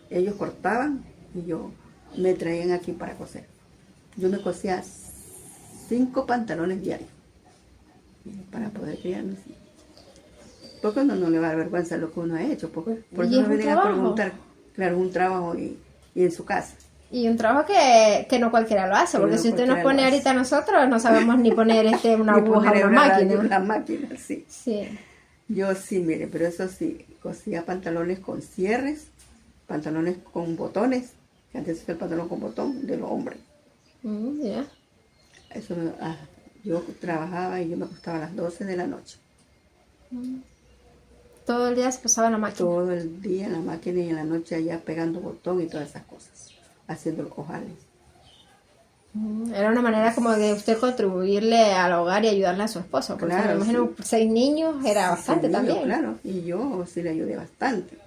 Ellos cortaban y yo me traían aquí para coser. Yo me cosía 5 pantalones diarios para poder criar a mis hijos. Porque uno no le va a dar vergüenza lo que uno ha hecho. Por Y eso es me un vienen a trabajo. preguntar, claro, un trabajo y en su casa. Y un trabajo que no cualquiera lo hace, Que porque no si usted nos cualquiera pone lo hace. ahorita nosotros, no sabemos ni poner una Y aguja a poner una máquina. una máquina, sí. Sí. Yo sí, mire, pero eso sí, cosía pantalones con cierres, pantalones con botones, que antes era el pantalón con botón de los hombres. Ya. Eso yo trabajaba y yo me acostaba a las 12 de la noche. Todo el día se pasaba en la máquina. Todo el día en la máquina y en la noche allá pegando botón y todas esas cosas, haciendo los ojales. Era una manera como de usted contribuirle al hogar y ayudarle a su esposo. Porque Claro, me imagino sí. 6 niños era bastante Sí, también. Claro, y yo sí le ayudé bastante.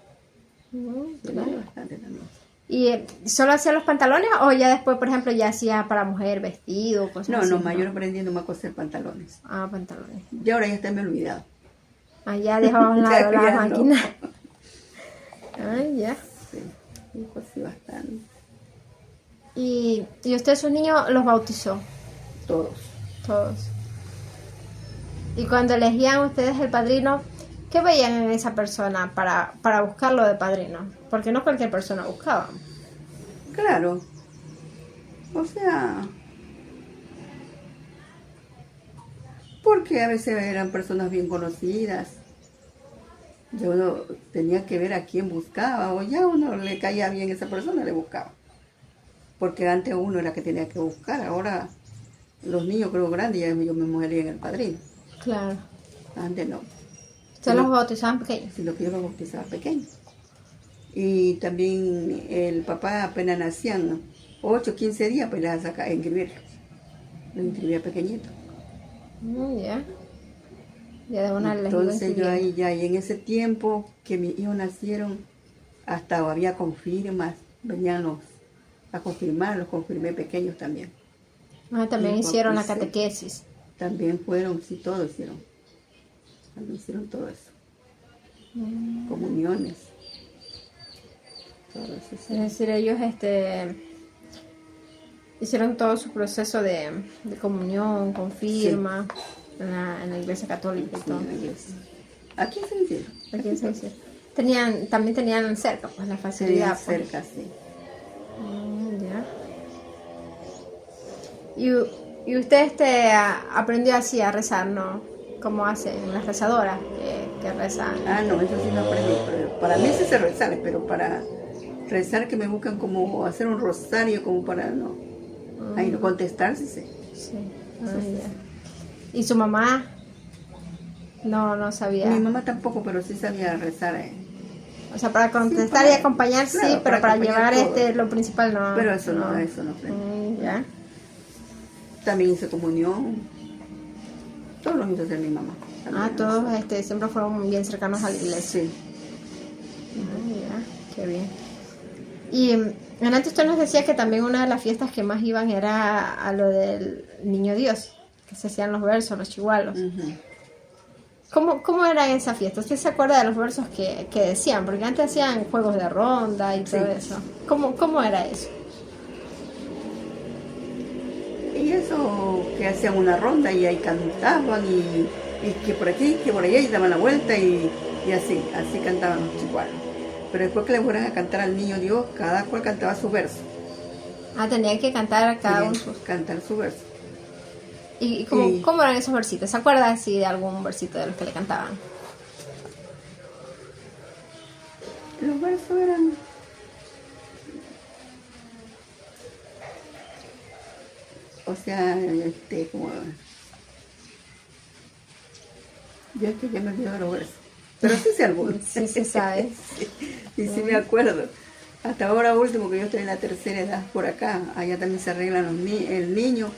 Sí, le Claro. ayudé bastante también. ¿Y solo hacía los pantalones o ya después, por ejemplo, ya hacía para mujer vestido, cosas No, así? no, yo aprendiendo a coser pantalones. Ah, pantalones. Y ahora ya está me he olvidado. Ah, ya dejaba a un lado Ya, la ya no. máquina. Ah, ya. Sí, y cosí bastante. Y usted sus niños los bautizó, Todos. todos. Y cuando elegían ustedes el padrino, ¿qué veían en esa persona para buscarlo de padrino? Porque no cualquier persona buscaba. Claro. O sea, porque a veces eran personas bien conocidas. Ya uno tenía que ver a quién buscaba, o ya uno le caía bien esa persona, le buscaba. Porque antes uno era que tenía que buscar, ahora los niños creo grandes, ya yo mismo elegí el padrino. Claro. Antes no, ¿Ustedes los bautizaban pequeños? sino que yo los bautizaba pequeños. Y también el papá apenas nacían 8, 15 días, pues les sacaba a inscribirlos. Los inscribía pequeñito. Ya. Ya de una les iba Entonces yo inscribiendo. ahí ya, y en ese tiempo que mis hijos nacieron, hasta había confirmas, venían a confirmar, los confirmé pequeños también. Ah, también Y hicieron la bauticé. catequesis. También fueron, sí, todo hicieron. También hicieron todo eso. comuniones. Todo eso, sí. Es decir, ellos hicieron todo su proceso de comunión, confirma, en la iglesia católica y Sí, todo. en la iglesia. Aquí en San Isidro. Aquí en San Isidro. También tenían cerca, pues, la facilidad. Sí, pues. cerca, sí. Ya. Y usted aprendió así a rezar, ¿no? Como hacen las rezadoras que rezan. Ah, no, eso sí no aprendí. Pero para mí sí se rezar, pero para rezar que me buscan como hacer un rosario, como para no. Ahí no contestar, sí sé. Sí. Ya. ¿Y su mamá? No sabía. Mi mamá tampoco, pero sí sabía rezar. O sea, para contestar para- y acompañar, claro, sí, pero para acompañar llevar todo. lo principal no. Pero eso no aprendí. Ya. También hice comunión. Todo lo hizo hacer mi mamá. También Todos hizo. siempre fueron bien cercanos a la iglesia. Sí. Ya, qué bien. Y antes usted nos decía que también una de las fiestas que más iban era a lo del Niño Dios, que se hacían los versos, los chigualos. Ujú. ¿Cómo era esa fiesta? ¿Usted se acuerda de los versos que decían? Porque antes hacían juegos de ronda y todo eso. ¿Cómo era eso? Y eso, que hacían una ronda y ahí cantaban y que por aquí, que por allá y daban la vuelta y así cantaban los chihuahuas. Pero después que le fueran a cantar al Niño Dios, cada cual cantaba su verso. Tenían que cantar cada uno. Tenían que cantar su verso. ¿Y cómo eran esos versitos? ¿Se acuerda así de algún versito de los que le cantaban? Los versos eran... O sea, como... Yo es que ya me olvido de los versos. Pero sí sé algunos. Sí, se sabe. Sí me acuerdo. Hasta ahora último, que yo estoy en la tercera edad por acá. Allá también se arreglan el niño.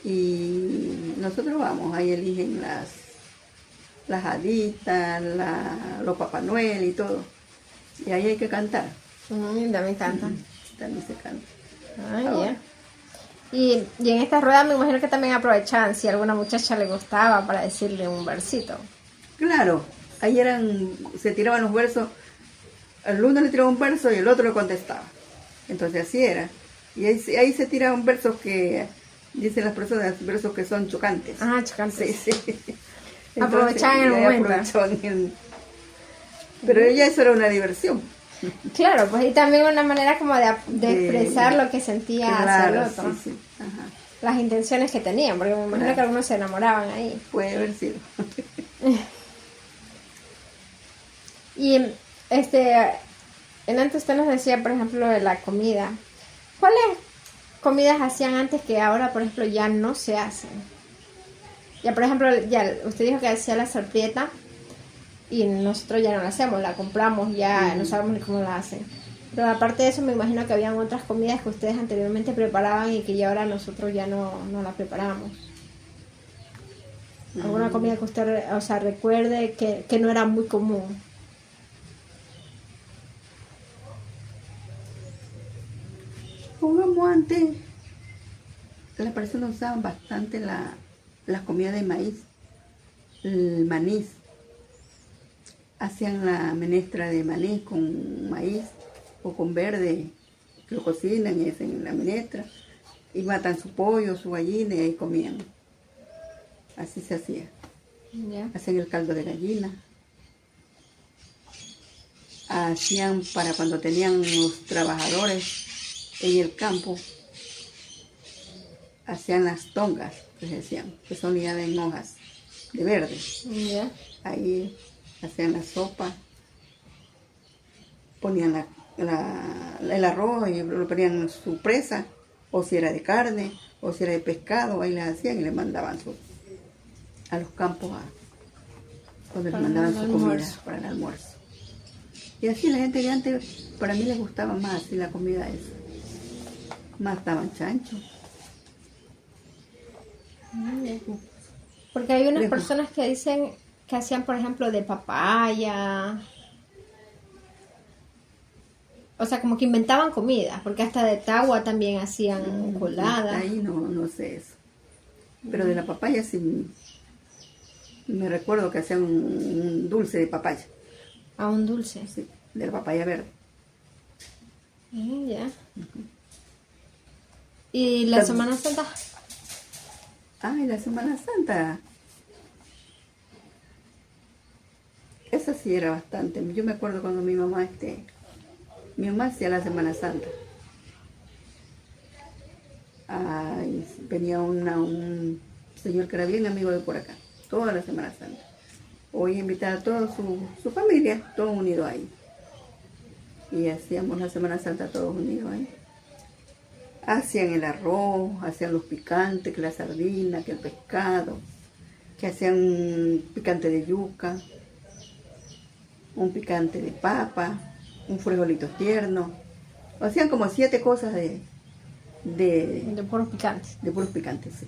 Y nosotros vamos, ahí eligen las haditas, los Papá Noel y todo. Y ahí hay que cantar. También cantan. También se canta. Ya. Y en esta rueda me imagino que también aprovechaban si a alguna muchacha le gustaba para decirle un versito. Claro, ahí se tiraban los versos, el uno le tiraba un verso y el otro le contestaba. Entonces así era. Y ahí se tiraban versos que, dicen las personas, versos que son chocantes. Chocantes. Sí. Aprovechaban el momento. Pero ya eso era una diversión. Claro, pues y también una manera como de expresar lo que sentía hacia el otro. Sí. Ajá. Las intenciones que tenían, porque me imagino que algunos se enamoraban ahí. Puede haber sido. Y en antes usted nos decía, por ejemplo, de la comida. ¿Cuáles comidas hacían antes que ahora, por ejemplo, ya no se hacen? Ya, por ejemplo, ya usted dijo que hacía la sorpresa y nosotros ya no la hacemos, la compramos, ya no sabemos ni cómo la hacen. Pero aparte de eso, me imagino que habían otras comidas que ustedes anteriormente preparaban y que ya ahora nosotros ya no la preparamos. ¿Alguna comida que usted, recuerde que no era muy común? Pongamos antes, las personas usaban bastante las comidas de maíz, el maní. Hacían la menestra de maní con maíz o con verde, que lo cocinan y hacen la menestra, y matan su pollo, su gallina y ahí comían. Así se hacía. ¿Ya? Hacían el caldo de gallina. Hacían para cuando tenían los trabajadores en el campo, hacían las tongas, que se decían, que son liadas en hojas de verde. ¿Ya? Ahí hacían la sopa, ponían el arroz y lo ponían su presa, o si era de carne, o si era de pescado, ahí les hacían y les mandaban a los campos donde les mandaban su comida para el almuerzo. Y así la gente de antes, para mí les gustaba más así la comida esa. Más daban chancho. Porque hay unas personas que dicen que hacían, por ejemplo, de papaya. O sea, como que inventaban comida, porque hasta de tagua también hacían colada. Ahí no sé eso. Pero de la papaya sí me recuerdo que hacían un dulce de papaya. A un dulce. Sí, de la papaya verde. Ya. ¿Y la Semana Santa? Ay, la Semana Santa. Esa sí era bastante. Yo me acuerdo cuando mi mamá hacía la Semana Santa. Ay, venía un señor que era bien amigo de por acá, toda la Semana Santa. Hoy invitaba a toda su familia, todos unidos ahí. Y hacíamos la Semana Santa todos unidos ahí. Hacían el arroz, hacían los picantes, que la sardina, que el pescado, que hacían un picante de yuca, un picante de papa, un frijolito tierno. Hacían como 7 cosas de puros picantes. De puros picantes, sí.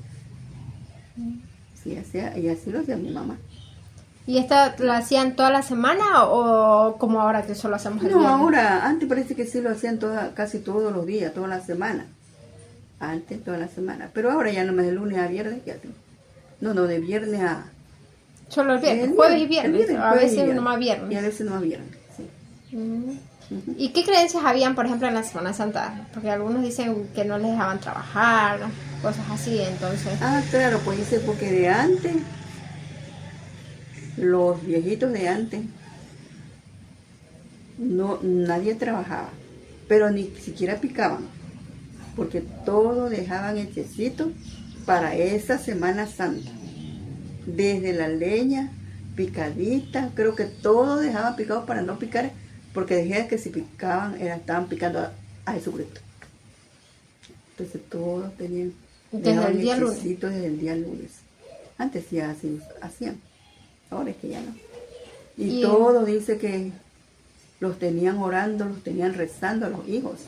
Sí, y así lo hacía mi mamá. ¿Y esta la hacían toda la semana o como ahora que solo hacemos el No, viernes? ahora, antes parece que sí lo hacían casi todos los días, toda la semana. Antes, toda la semana. Pero ahora ya no me de lunes a viernes, ya tengo. No, de viernes a... Solo el viernes, jueves y viernes, a veces nomás viernes. Y a veces nomás viernes, sí. ¿Y qué creencias habían, por ejemplo, en la Semana Santa? Porque algunos dicen que no les dejaban trabajar, cosas así, entonces... Ah, claro, pues dice, porque de antes, los viejitos de antes, nadie trabajaba, pero ni siquiera picaban, porque todo dejaban hechecito para esa Semana Santa. Desde la leña, picadita, creo que todo dejaban picado para no picar, porque decían que si picaban, estaban picando a Jesucristo. Entonces todos tenían desde el día lunes. Desde el día lunes. Antes sí así hacían, ahora es que ya no. Y todo dice que los tenían orando, los tenían rezando a los hijos.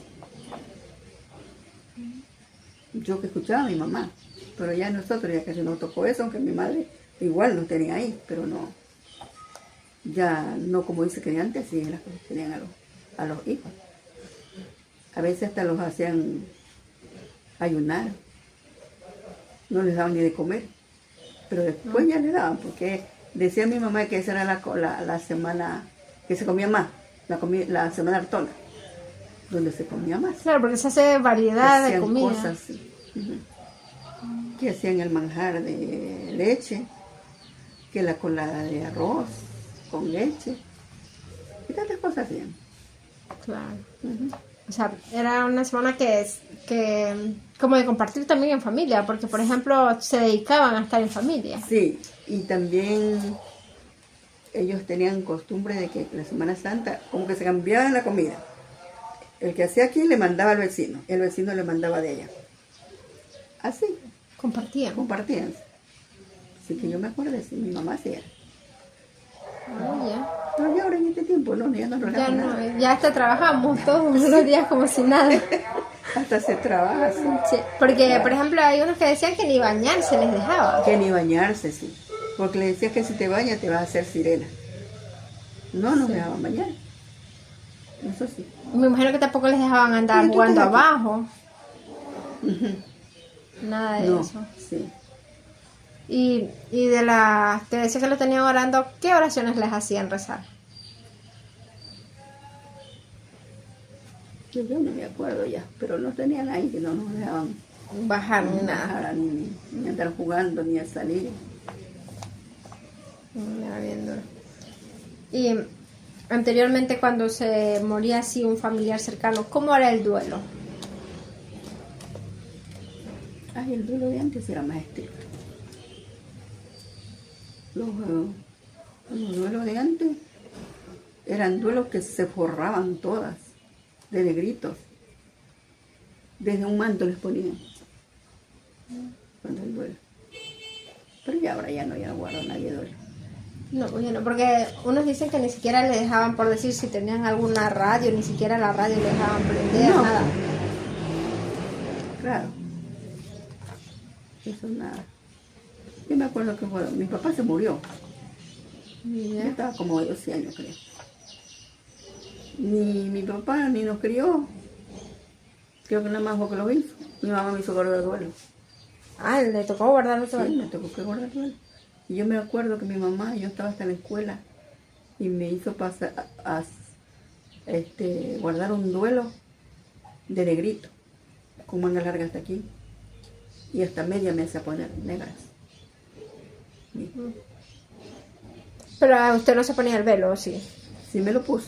Yo que escuchaba a mi mamá, pero ya nosotros ya casi nos tocó eso, aunque mi madre igual nos tenía ahí, pero no, ya no como dice que antes, sí las cosas tenían a los hijos. A veces hasta los hacían ayunar, no les daban ni de comer, pero después ya les daban, porque decía mi mamá que esa era la semana que se comía más, la semana hartona, donde se comía más. Claro, porque se hace variedad de comida. Cosas, sí. Que hacían el manjar de leche, que la colada de arroz con leche, y tantas cosas hacían. Claro. O sea, era una semana que como de compartir también en familia, porque por ejemplo se dedicaban a estar en familia. Sí, y también ellos tenían costumbre de que la Semana Santa como que se cambiaban la comida. El que hacía aquí le mandaba al vecino, el vecino le mandaba de ella. Así. Compartían. Así que yo me acuerdo de si mi mamá hacía. Ya. Pero ya ahora en este tiempo ya no lo hacemos nada. Ya hasta trabajamos todos los días como si nada. Hasta se trabaja así. Sí, porque por ejemplo hay unos que decían que ni bañarse les dejaba. Que ni bañarse, sí. Porque le decías que si te bañas te vas a hacer sirena. No nos dejaban bañar. Eso sí. Me imagino que tampoco les dejaban andar jugando abajo. Nada de eso. Sí. Y te decía que lo tenían orando, ¿qué oraciones les hacían rezar? Yo no me acuerdo ya, pero no tenían ahí que no nos dejaban bajar ni nada. Ni andar jugando, ni a salir. Era bien duro. Y anteriormente cuando se moría así un familiar cercano, ¿cómo era el duelo? Ay, el duelo de antes era más estricto. Los duelos de antes eran duelos que se forraban todas, de negritos. Desde un manto les ponían. Cuando el duelo. Pero ya ahora ya no guarda nadie duelo. No, bueno, porque unos dicen que ni siquiera le dejaban, por decir, si tenían alguna radio, ni siquiera la radio le dejaban prender, no, nada. Claro. Eso nada. Yo me acuerdo que mi papá se murió. Yo estaba como de 12 años, creo. Ni mi papá ni nos crió. Creo que nada más fue que lo hizo. Mi mamá me hizo guardar duelo. Ah, le tocó guardar todo. Sí, me tocó que guardar duelo. Y yo me acuerdo que mi mamá, yo estaba hasta en la escuela, y me hizo pasar guardar un duelo de negrito, con manga larga hasta aquí, y hasta media me hacía poner negras. Sí. Pero a usted no se ponía el velo, ¿o sí? Sí me lo puso.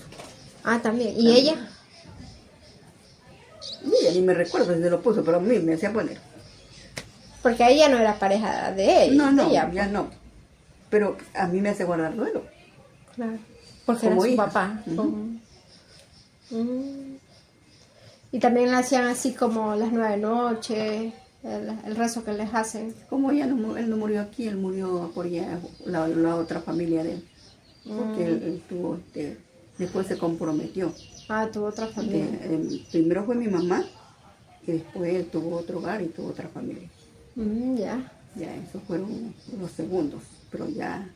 Ah, también. ¿Y También. ella? Y ella ni me recuerdo si se lo puso, pero a mí me hacía poner. Porque ella no era pareja de ella. No, de ella, ya no. Pero a mí me hace guardar duelo. Claro. Porque Como era su hija. papá. Ujú. Y también le hacían así como las 9 noches, el rezo que les hacen. Como él no murió aquí, él murió por allá, la otra familia de él. Porque él tuvo, después se comprometió. Ah, tuvo otra familia. Primero fue mi mamá y después él tuvo otro hogar y tuvo otra familia. Ya. Ya esos fueron los segundos, pero ya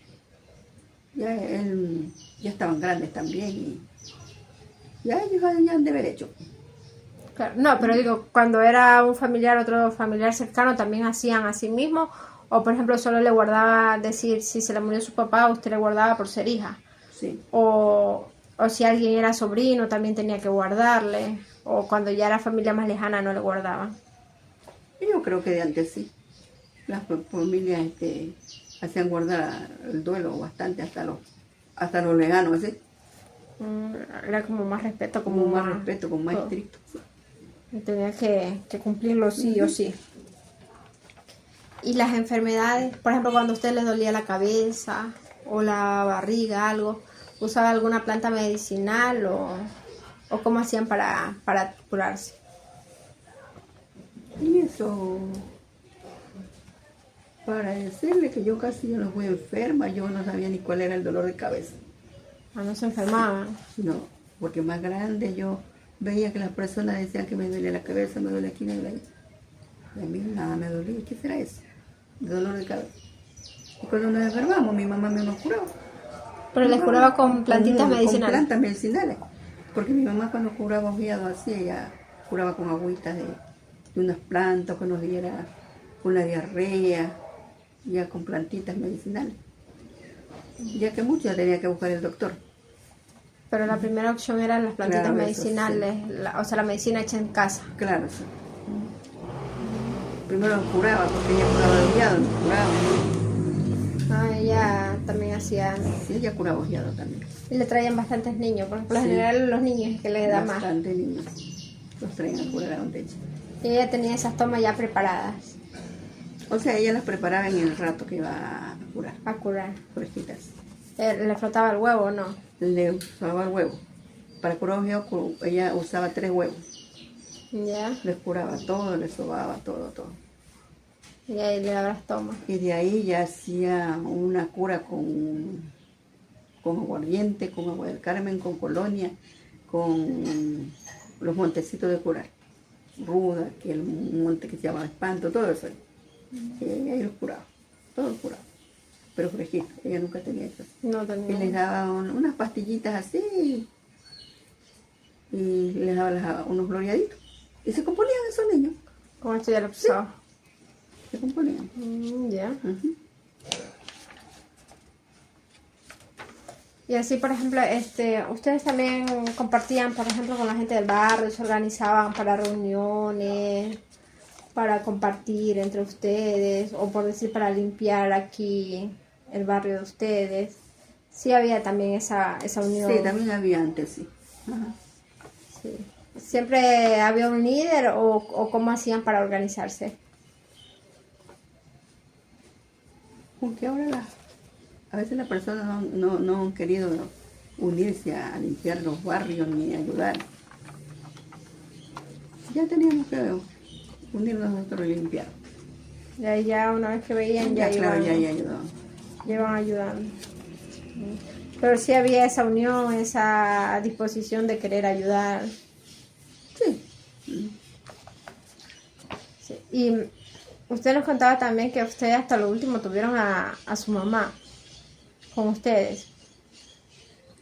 estaban grandes también y ya ellos habían de haber hecho. Claro. No, pero digo, cuando era un familiar, otro familiar cercano, también hacían así mismo. O por ejemplo, solo le guardaba, decir, si se le murió su papá, usted le guardaba por ser hija. Sí. O si alguien era sobrino, también tenía que guardarle. O cuando ya era familia más lejana, no le guardaban. Y yo creo que de antes sí. Las familias hacían guardar el duelo bastante hasta los lejanos, ¿sí? Era como más respeto, Como más respeto, como más todo. estricto. Sí. Y tenía que cumplirlo sí o sí. Y las enfermedades, por ejemplo, cuando a usted le dolía la cabeza o la barriga, algo, ¿usaba alguna planta medicinal o cómo hacían para curarse? Y eso, para decirle que yo casi no fui enferma, yo no sabía ni cuál era el dolor de cabeza. Ah, no se enfermaban. No, porque más grande yo veía que las personas decían que me dolía la cabeza, me duele aquí, me duele ahí. Y a mí nada me dolía. ¿Qué será eso? El dolor de cabeza. Y cuando nos enfermamos, mi mamá me nos curaba. Pero les curaba con plantitas medicinales. Con plantas medicinales. Porque mi mamá cuando curaba ojiado así, ella curaba con agüitas de unas plantas que nos diera una diarrea, ya con plantitas medicinales. Ya que mucho ya tenía que buscar el doctor. Pero la primera opción eran las plantitas Claro, medicinales, o sea, la medicina hecha en casa. Claro, sí. Primero nos curaba, porque ella curaba de ojiado, nos curaba. Ah, ella también hacía. Sí, ella curaba ojiado también. Y le traían bastantes niños, porque por lo Sí. general los niños es que les da más. Bastante niños. Los traían a curar a un techo. Y ella tenía esas tomas ya preparadas O sea, ella las preparaba en el rato que iba a curar, a curar. fresquitas. Le frotaba el huevo, ¿no? Le usaba el huevo. Para curar ojiado, ella usaba 3 huevos. Ya. Les curaba todo, les sobaba todo. Y ahí le daba las tomas. Y de ahí ya hacía una cura con aguardiente, con agua del Carmen, con colonia, con los montecitos de curar. Ruda, que el monte que se llama Espanto, todo eso. Y ahí los curaba, todo los curaba. Pero fresquito, ella nunca tenía eso. No Y tenía. les daba unas pastillitas así, y les daba unos gloriaditos. Y se componían esos niños, Como esto ya lo usaba. se componían. Ya. Ujú. Y así, por ejemplo, ustedes también compartían, por ejemplo, con la gente del barrio, se organizaban para reuniones, para compartir entre ustedes, o por decir, para limpiar aquí el barrio de ustedes. Sí había también esa unión. Sí, también había antes, sí. Ajá. Sí. ¿Siempre había un líder o cómo hacían para organizarse? Porque ahora a veces las personas no han querido unirse a limpiar los barrios ni ayudar. Ya teníamos que unirnos nosotros y limpiar. Y ahí ya una vez que veían ya Claro, iban, ya ayudaban. iban ayudando. Pero sí había esa unión, esa disposición de querer ayudar. Sí. Sí. Y usted nos contaba también que ustedes hasta lo último tuvieron a su mamá con ustedes.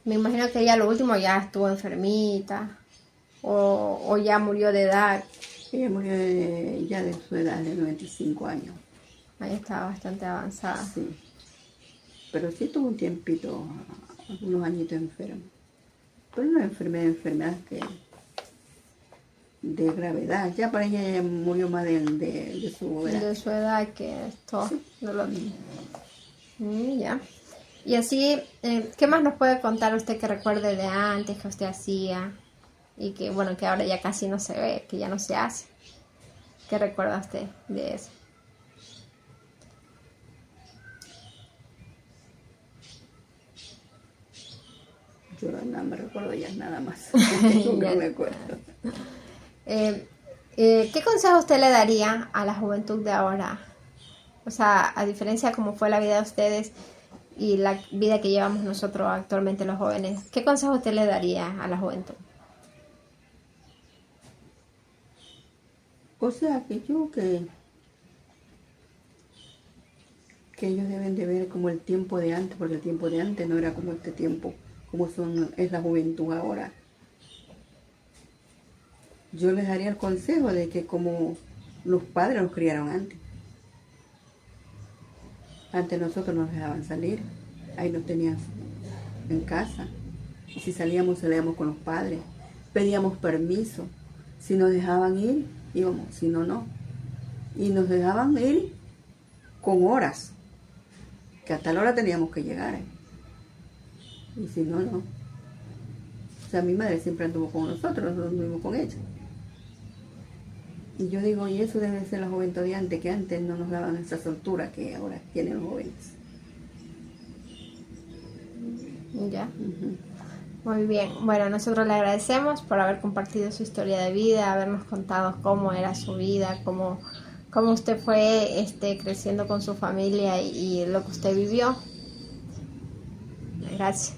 Me imagino que ella lo último ya estuvo enfermita o ya murió de edad. Ella murió ya de su edad, de 95 años. Ahí estaba bastante avanzada. Sí. Pero sí tuvo un tiempito unos añitos enfermo. Pero no enfermedad que de gravedad. Ya para ella ya murió más de su edad. De su edad, que esto no lo ya. Y así, ¿qué más nos puede contar usted que recuerde de antes, que usted hacía? Y que, bueno, que ahora ya casi no se ve, que ya no se hace. ¿Qué recuerda usted de eso? Yo no me recuerdo ya nada más. No me acuerdo. ¿Qué consejo usted le daría a la juventud de ahora? O sea, a diferencia de cómo fue la vida de ustedes y la vida que llevamos nosotros actualmente los jóvenes, ¿qué consejo usted le daría a la juventud? O sea, que ellos deben de ver como el tiempo de antes, porque el tiempo de antes no era como este tiempo, como es la juventud ahora. Yo les daría el consejo de que como los padres nos criaron antes. Antes nosotros nos dejaban salir, ahí nos tenían en casa. Y si salíamos con los padres, pedíamos permiso. Si nos dejaban ir, íbamos, si no, no. Y nos dejaban ir con horas, que hasta la hora teníamos que llegar. Y si no, no. O sea, mi madre siempre anduvo con nosotros anduvimos con ella. Y yo digo, y eso debe ser la juventud de antes, que antes no nos daban esa soltura que ahora tienen los jóvenes. Ya. Muy bien. Bueno, nosotros le agradecemos por haber compartido su historia de vida, habernos contado cómo era su vida, cómo usted fue creciendo con su familia y lo que usted vivió. Gracias.